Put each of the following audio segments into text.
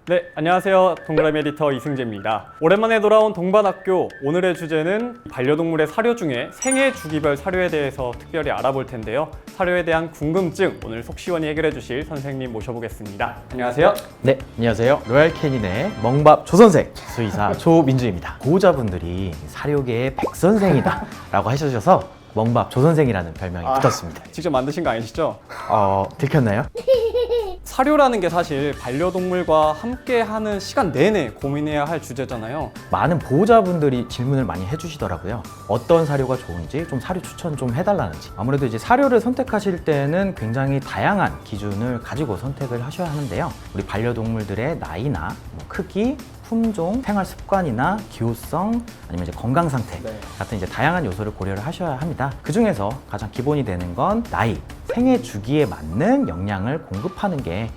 네, 안녕하세요. 동그라미 에디터 이승재입니다. 오랜만에 돌아온 동반학교. 오늘의 주제는 반려동물의 사료 중에 생애 주기별 사료에 대해서 특별히 알아볼 텐데요. 사료에 대한 궁금증 오늘 속 시원히 해결해 주실 선생님 모셔보겠습니다. 안녕하세요. 네, 안녕하세요. 로얄 캐닌의 멍밥 조선생 수의사 조민주입니다. 보호자분들이 사료계의 백선생이다 라고 하셔서 멍밥 조선생이라는 별명이 붙었습니다. 직접 만드신 거 아니시죠? 들켰나요? 사료라는 게 사실 반려동물과 함께하는 시간 내내 고민해야 할 주제잖아요. 많은 보호자분들이 질문을 많이 해주시더라고요. 어떤 사료가 좋은지, 좀 사료 추천 좀 해달라는지. 아무래도 이제 사료를 선택하실 때는 굉장히 다양한 기준을 가지고 선택을 하셔야 하는데요. 우리 반려동물들의 나이나 크기, 품종, 생활 습관이나 기호성, 아니면 이제 건강 상태 같은 이제 다양한 요소를 고려를 하셔야 합니다. 그 중에서 가장 기본이 되는 건 나이, 생애 주기에 맞는 영양을 공급하는 게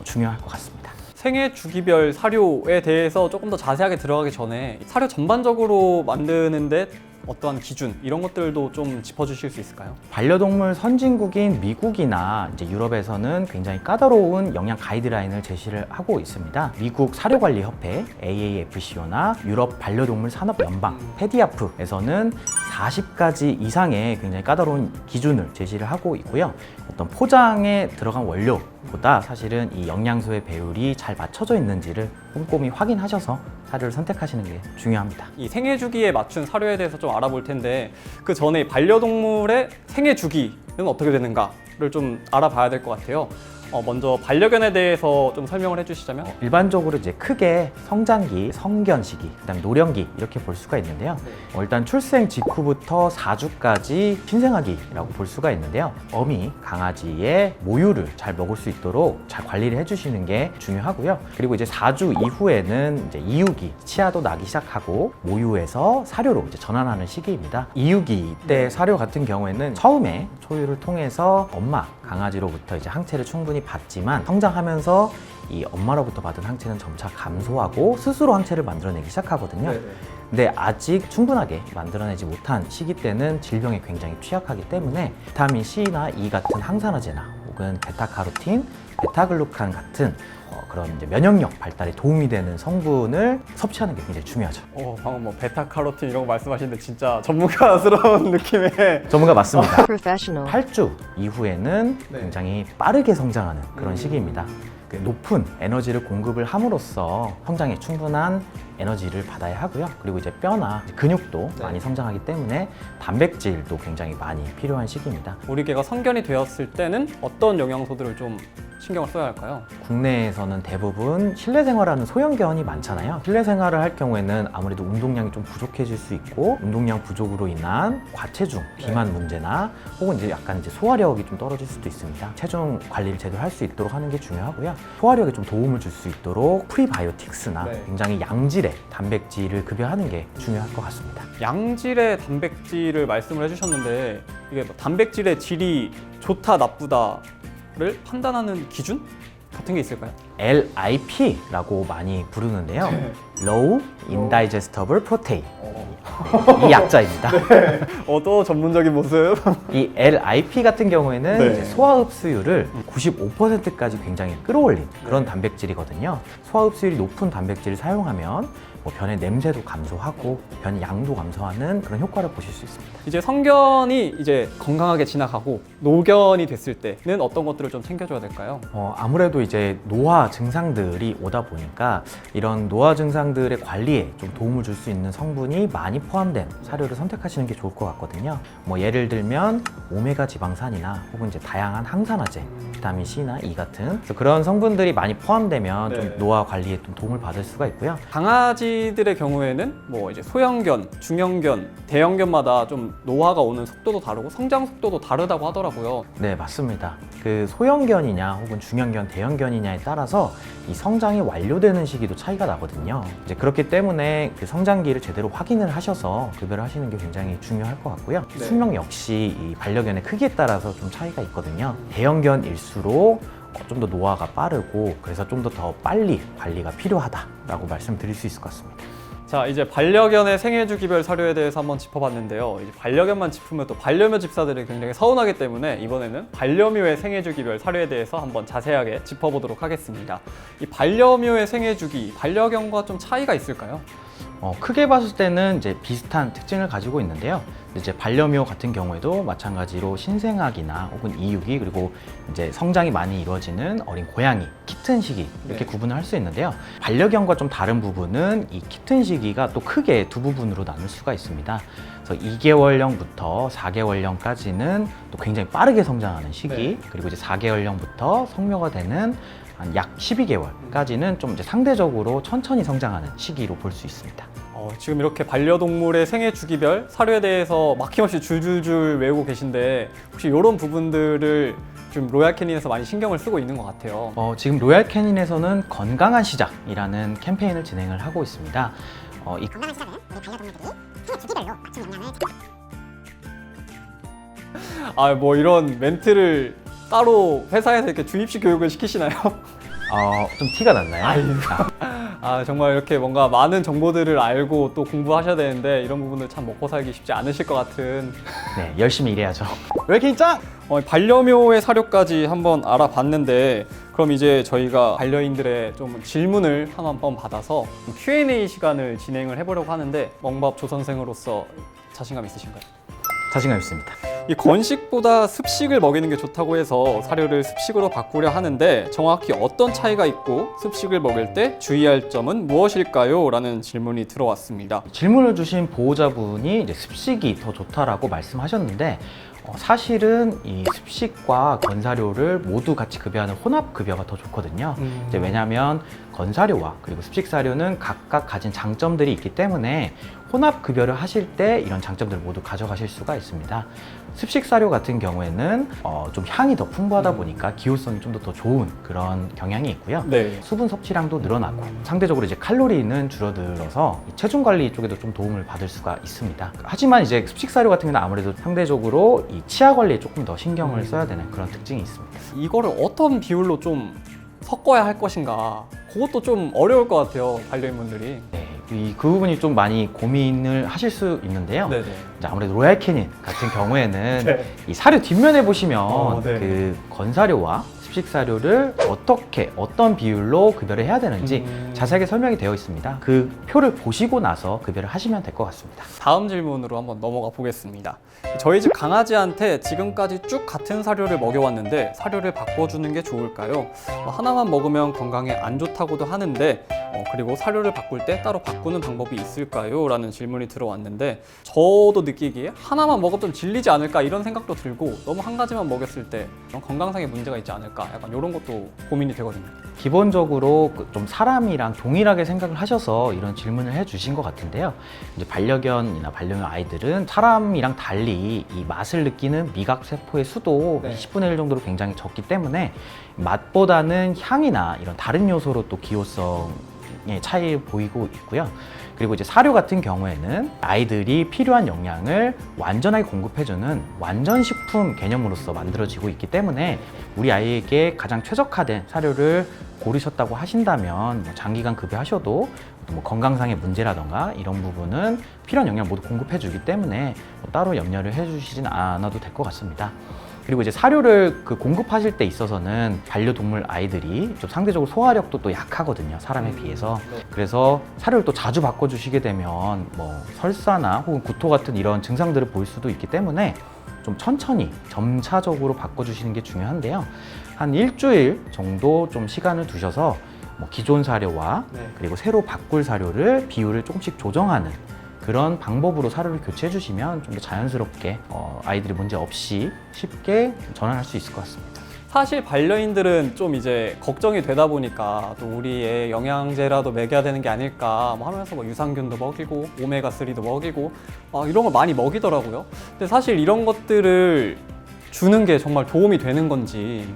중요할 것 같습니다. 생애 주기별 사료에 대해서 조금 더 자세하게 들어가기 전에 사료 전반적으로 만드는데 어떠한 기준 이런 것들도 좀 짚어주실 수 있을까요? 반려동물 선진국인 미국이나 이제 유럽에서는 굉장히 까다로운 영양 가이드라인을 제시를 하고 있습니다. 미국 사료관리협회 AAFCO나 유럽 반려동물 산업연방 페디아프에서는 40가지 이상의 굉장히 까다로운 기준을 제시를 하고 있고요. 어떤 포장에 들어간 원료보다 사실은 이 영양소의 배율이 잘 맞춰져 있는지를 꼼꼼히 확인하셔서 사료를 선택하시는 게 중요합니다. 이 생애 주기에 맞춘 사료에 대해서 좀 알아볼 텐데 그 전에 반려동물의 생애 주기는 어떻게 되는가를 좀 알아봐야 될 것 같아요. 먼저 반려견에 대해서 좀 설명을 해주시자면? 일반적으로 이제 크게 성장기, 성견 시기, 그다음에 노령기 이렇게 볼 수가 있는데요. 일단 출생 직후부터 4주까지 신생아기라고 볼 수가 있는데요. 어미 강아지의 모유를 잘 먹을 수 있도록 잘 관리를 해주시는 게 중요하고요. 그리고 이제 4주 이후에는 이제 이유기, 치아도 나기 시작하고 모유에서 사료로 이제 전환하는 시기입니다. 이유기 때 사료 같은 경우에는 처음에 초유를 통해서 엄마 강아지로부터 이제 항체를 충분히 받지만 성장하면서 이 엄마로부터 받은 항체는 점차 감소하고 스스로 항체를 만들어내기 시작하거든요. 근데 아직 충분하게 만들어내지 못한 시기 때는 질병에 굉장히 취약하기 때문에 비타민 C나 E 같은 항산화제나 혹은 베타카로틴, 베타글루칸 같은 그런 이제 면역력 발달에 도움이 되는 성분을 섭취하는 게 굉장히 중요하죠. 방금 뭐 베타카로틴 이런 거 말씀하시는데 진짜 전문가스러운 느낌의 전문가 맞습니다. Professional. 8주 이후에는 굉장히 빠르게 성장하는 그런 시기입니다. 높은 에너지를 공급을 함으로써 성장에 충분한 에너지를 받아야 하고요. 그리고 이제 뼈나 근육도 많이 성장하기 때문에 단백질도 굉장히 많이 필요한 시기입니다. 우리 개가 성견이 되었을 때는 어떤 영양소들을 좀 신경을 써야 할까요? 국내에서는 대부분 실내 생활하는 소형견이 많잖아요. 실내 생활을 할 경우에는 아무래도 운동량이 좀 부족해질 수 있고 운동량 부족으로 인한 과체중, 비만 문제나 혹은 이제 약간 이제 소화력이 좀 떨어질 수도 있습니다. 체중 관리를 제대로 할 수 있도록 하는 게 중요하고요. 소화력에 좀 도움을 줄 수 있도록 프리바이오틱스나 굉장히 양질의 단백질을 급여하는 게 중요할 것 같습니다. 양질의 단백질을 말씀을 해주셨는데 이게 뭐 단백질의 질이 좋다 나쁘다를 판단하는 기준 같은 게 있을까요? LIP라고 많이 부르는데요. Low Indigestible Protein. 이 약자입니다. 또 전문적인 모습. 이 LIP 같은 경우에는 네. 이제 소화 흡수율을 95%까지 굉장히 끌어올린 그런 단백질이거든요. 소화 흡수율이 높은 단백질을 사용하면 변의 냄새도 감소하고 변의 양도 감소하는 그런 효과를 보실 수 있습니다. 이제 성견이 이제 건강하게 지나가고 노견이 됐을 때는 어떤 것들을 좀 챙겨줘야 될까요? 아무래도 이제 노화 증상들이 오다 보니까 이런 노화 증상들의 관리에 좀 도움을 줄 수 있는 성분이 많이 포함된 사료를 선택하시는 게 좋을 것 같거든요. 예를 들면 오메가 지방산이나 혹은 이제 다양한 항산화제, 비타민 C나 E 같은 그런 성분들이 많이 포함되면 좀 노화 관리에 좀 도움을 받을 수가 있고요. 강아지들의 경우에는 뭐 이제 소형견, 중형견, 대형견마다 좀 노화가 오는 속도도 다르고 성장 속도도 다르다고 하더라고요. 네, 맞습니다. 그 소형견이냐 혹은 중형견, 대형견이냐에 따라서 이 성장이 완료되는 시기도 차이가 나거든요. 이제 그렇기 때문에 그 성장기를 제대로 확인을 하셔서 급여를 하시는 게 굉장히 중요할 것 같고요. 수명 역시 이 반려견의 크기에 따라서 좀 차이가 있거든요. 대형견일수록 좀 더 노화가 빠르고 그래서 좀 더 빨리 관리가 필요하다라고 말씀드릴 수 있을 것 같습니다. 자, 이제 반려견의 생애주기별 사료에 대해서 한번 짚어봤는데요. 이제 반려견만 짚으면 또 반려묘 집사들이 굉장히 서운하기 때문에 이번에는 반려묘의 생애주기별 사료에 대해서 한번 자세하게 짚어보도록 하겠습니다. 이 반려묘의 생애주기, 반려견과 좀 차이가 있을까요? 크게 봤을 때는 이제 비슷한 특징을 가지고 있는데요. 이제 반려묘 같은 경우에도 마찬가지로 신생아기나 혹은 이육이 그리고 이제 성장이 많이 이루어지는 어린 고양이, 키튼 시기 이렇게 네. 구분을 할 수 있는데요. 반려견과 좀 다른 부분은 이 키튼 시기가 또 크게 두 부분으로 나눌 수가 있습니다. 그래서 2개월령부터 4개월령까지는 또 굉장히 빠르게 성장하는 시기, 네. 그리고 이제 4개월령부터 성묘가 되는 한 약 12개월까지는 좀 이제 상대적으로 천천히 성장하는 시기로 볼 수 있습니다. 지금 이렇게 반려동물의 생애주기별 사료에 대해서 막힘없이 줄줄줄 외우고 계신데 혹시 이런 부분들을 좀 로얄 캐닌에서 많이 신경을 쓰고 있는 것 같아요. 지금 로얄 캐닌에서는 건강한 시작이라는 캠페인을 진행을 하고 있습니다. 이 건강한 시작은 우리 반려동물들이 생애 주기별로 맞춤 영양을 뭐 이런 멘트를 따로 회사에서 이렇게 주입식 교육을 시키시나요? 좀 티가 났나요? 정말 이렇게 뭔가 많은 정보들을 알고 또 공부하셔야 되는데 이런 부분들 참 먹고 살기 쉽지 않으실 것 같은. 네, 열심히 일해야죠. 로얄 캐닌 짱! 반려묘의 사료까지 한번 알아봤는데 그럼 이제 저희가 반려인들의 좀 질문을 한번 받아서 Q&A 시간을 진행을 해보려고 하는데 멍밥 조선생으로서 자신감 있으신가요? 자신감 있습니다. 이 건식보다 습식을 먹이는 게 좋다고 해서 사료를 습식으로 바꾸려 하는데 정확히 어떤 차이가 있고 습식을 먹일 때 주의할 점은 무엇일까요? 라는 질문이 들어왔습니다. 질문을 주신 보호자분이 이제 습식이 더 좋다라고 말씀하셨는데 사실은 이 습식과 건사료를 모두 같이 급여하는 혼합 급여가 더 좋거든요. 이제 왜냐하면 건사료와 그리고 습식 사료는 각각 가진 장점들이 있기 때문에 혼합 급여를 하실 때 이런 장점들을 모두 가져가실 수가 있습니다. 습식 사료 같은 경우에는 좀 향이 더 풍부하다 보니까 기호성이 좀 더 좋은 그런 경향이 있고요. 네. 수분 섭취량도 늘어나고 상대적으로 이제 칼로리는 줄어들어서 이 체중 관리 쪽에도 좀 도움을 받을 수가 있습니다. 하지만 이제 습식 사료 같은 경우는 아무래도 상대적으로 이 치아 관리에 조금 더 신경을 써야 되는 그런 특징이 있습니다. 이거를 어떤 비율로 좀 섞어야 할 것인가 그것도 좀 어려울 것 같아요, 반려인분들이. 네, 그 부분이 좀 많이 고민을 하실 수 있는데요. 네네. 이제 아무래도 로얄 캐닌 같은 경우에는 네. 이 사료 뒷면에 보시면 네. 그 건사료와 습식 사료를 어떤 비율로 급여를 해야 되는지 자세하게 설명이 되어 있습니다. 그 표를 보시고 나서 급여를 하시면 될 것 같습니다. 다음 질문으로 한번 넘어가 보겠습니다. 저희 집 강아지한테 지금까지 쭉 같은 사료를 먹여왔는데 사료를 바꿔주는 게 좋을까요? 하나만 먹으면 건강에 안 좋다고도 하는데 그리고 사료를 바꿀 때 따로 바꾸는 방법이 있을까요? 라는 질문이 들어왔는데 저도 느끼기에 하나만 먹으면 좀 질리지 않을까 이런 생각도 들고 너무 한 가지만 먹였을 때 건강상의 문제가 있지 않을까 약간 이런 것도 고민이 되거든요. 기본적으로 좀 사람이랑 동일하게 생각을 하셔서 이런 질문을 해주신 것 같은데요. 이제 반려견이나 반려묘 아이들은 사람이랑 달리 이 맛을 느끼는 미각 세포의 수도 네. 10분의 1 정도로 굉장히 적기 때문에 맛보다는 향이나 이런 다른 요소로 또 기호성의 차이를 보이고 있고요. 그리고 이제 사료 같은 경우에는 아이들이 필요한 영양을 완전하게 공급해주는 완전식품 개념으로서 만들어지고 있기 때문에 우리 아이에게 가장 최적화된 사료를 고르셨다고 하신다면 장기간 급여하셔도 뭐 건강상의 문제라던가 이런 부분은 필요한 영양 모두 공급해주기 때문에 따로 염려를 해주시진 않아도 될 것 같습니다. 그리고 이제 사료를 공급하실 때 있어서는 반려동물 아이들이 좀 상대적으로 소화력도 또 약하거든요, 사람에 비해서. 그래서 사료를 또 자주 바꿔주시게 되면 뭐 설사나 혹은 구토 같은 이런 증상들을 보일 수도 있기 때문에 좀 천천히 점차적으로 바꿔주시는 게 중요한데요. 한 일주일 정도 좀 시간을 두셔서 뭐 기존 사료와 그리고 새로 바꿀 사료를 비율을 조금씩 조정하는 그런 방법으로 사료를 교체해 주시면 좀 더 자연스럽게 아이들이 문제 없이 쉽게 전환할 수 있을 것 같습니다. 사실 반려인들은 좀 이제 걱정이 되다 보니까 또 우리의 영양제라도 먹여야 되는 게 아닐까 뭐 하면서 뭐 유산균도 먹이고 오메가3도 먹이고 이런 걸 많이 먹이더라고요. 근데 사실 이런 것들을 주는 게 정말 도움이 되는 건지.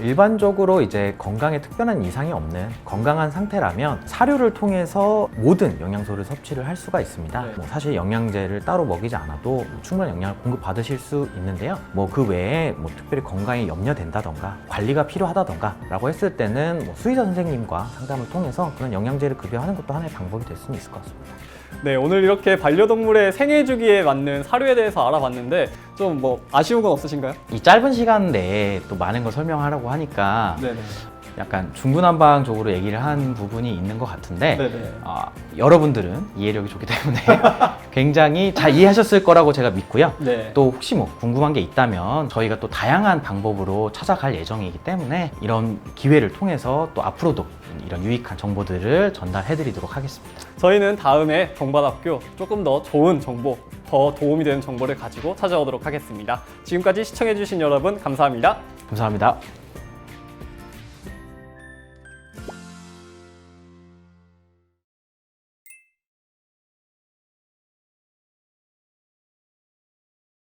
일반적으로 이제 건강에 특별한 이상이 없는 건강한 상태라면 사료를 통해서 모든 영양소를 섭취를 할 수가 있습니다. 네. 사실 영양제를 따로 먹이지 않아도 충분한 영양을 공급받으실 수 있는데요. 그 외에 특별히 건강에 염려된다던가 관리가 필요하다던가 라고 했을 때는 수의사 선생님과 상담을 통해서 그런 영양제를 급여하는 것도 하나의 방법이 될 수는 있을 것 같습니다. 네, 오늘 이렇게 반려동물의 생애 주기에 맞는 사료에 대해서 알아봤는데 좀 뭐 아쉬운 건 없으신가요? 이 짧은 시간 내에 또 많은 걸 설명하라고 하니까 네네. 약간 중구난방적으로 얘기를 한 부분이 있는 것 같은데 네네. 여러분들은 이해력이 좋기 때문에 굉장히 잘 이해하셨을 거라고 제가 믿고요. 네. 또 혹시 뭐 궁금한 게 있다면 저희가 또 다양한 방법으로 찾아갈 예정이기 때문에 이런 기회를 통해서 또 앞으로도 이런 유익한 정보들을 전달해 드리도록 하겠습니다. 저희는 다음에 동반학교 조금 더 좋은 정보, 더 도움이 되는 정보를 가지고 찾아오도록 하겠습니다. 지금까지 시청해주신 여러분 감사합니다. 감사합니다.